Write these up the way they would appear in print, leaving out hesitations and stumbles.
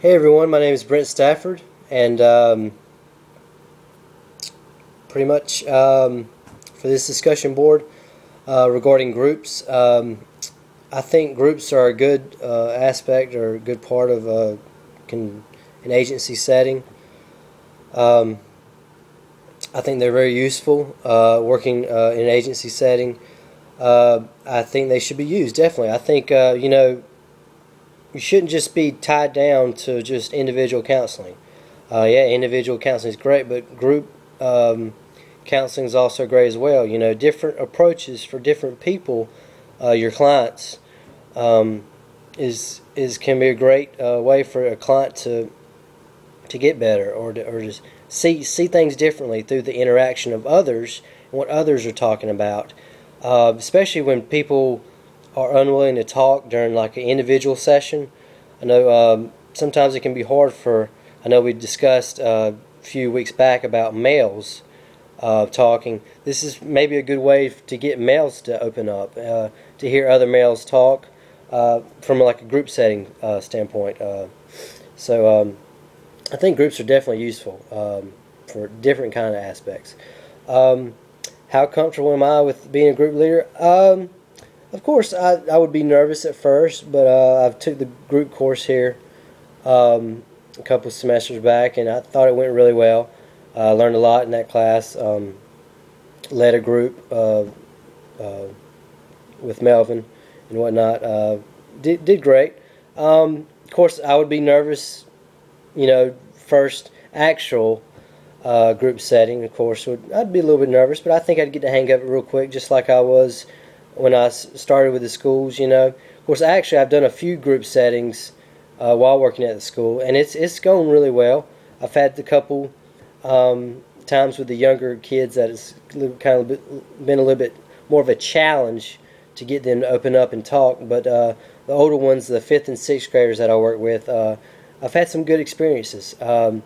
Hey everyone, my name is Brent Stafford, and pretty much for this discussion board regarding groups, I think groups are a good aspect or a good part of an agency setting. I think they're very useful working in an agency setting. I think they should be used, definitely. I think, you shouldn't just be tied down to just individual counseling. Yeah, individual counseling is great, but group counseling is also great as well. You know, different approaches for different people, your clients, is can be a great way for a client to get better or just see things differently through the interaction of others and what others are talking about. Especially when people are unwilling to talk during like an individual session. I know sometimes it can be hard for, I know we discussed a few weeks back about males talking. This is maybe a good way to get males to open up, to hear other males talk from like a group setting standpoint. So I think groups are definitely useful for different kind of aspects. How comfortable am I with being a group leader? Of course, I would be nervous at first, but I've took the group course here a couple of semesters back, and I thought it went really well. I learned a lot in that class. Led a group with Melvin and whatnot. Did great. Of course, I would be nervous, first actual group setting. Of course, I'd be a little bit nervous, but I think I'd get the hang of it real quick, just like I was when I started with the schools. Of course, I've done a few group settings while working at the school, and it's going really well. I've had a couple times with the younger kids that it's kind of been a little bit more of a challenge to get them to open up and talk. But the older ones, the 5th and 6th graders that I work with, I've had some good experiences. With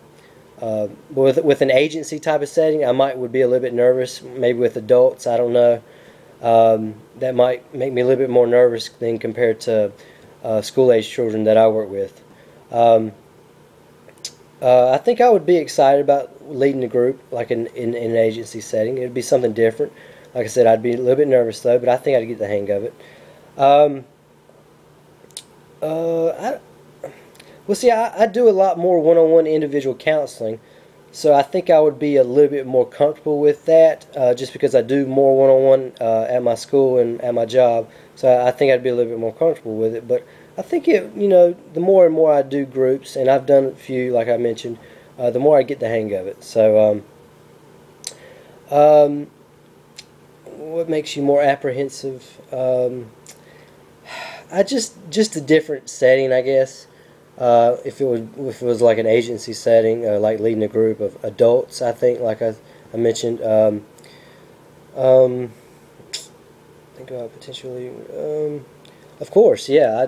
an agency type of setting, I would be a little bit nervous. Maybe with adults, I don't know. That might make me a little bit more nervous than compared to school-age children that I work with. I think I would be excited about leading a group, like in an agency setting. It would be something different. Like I said, I'd be a little bit nervous though, but I think I'd get the hang of it. I do a lot more one-on-one individual counseling, so I think I would be a little bit more comfortable with that, just because I do more one-on-one at my school and at my job. So I think I'd be a little bit more comfortable with it. But I think the more and more I do groups, and I've done a few, like I mentioned, the more I get the hang of it. So, what makes you more apprehensive? Just a different setting, I guess. If it was like an agency setting, like leading a group of adults, I think, like I mentioned, think about potentially, of course, yeah,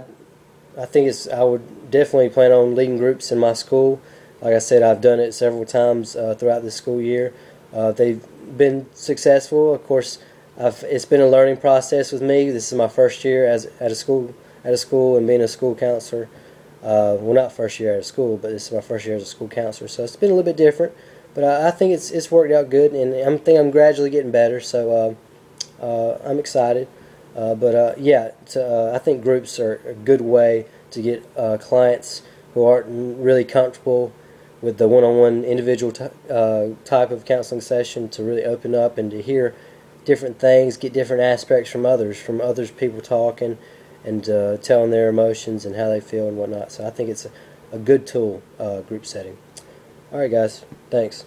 I think I would definitely plan on leading groups in my school. Like I said, I've done it several times throughout the school year. They've been successful. Of course, it's been a learning process with me. This is my first year at a school and being a school counselor. Well, not first year at a school, but this is my first year as a school counselor, so it's been a little bit different. But I think it's worked out good, and I think I'm gradually getting better. So I'm excited. I think groups are a good way to get clients who aren't really comfortable with the one-on-one individual type of counseling session to really open up and to hear different things, get different aspects from others people talking and telling their emotions and how they feel and whatnot. So I think it's a good tool, group setting. Alright guys, thanks.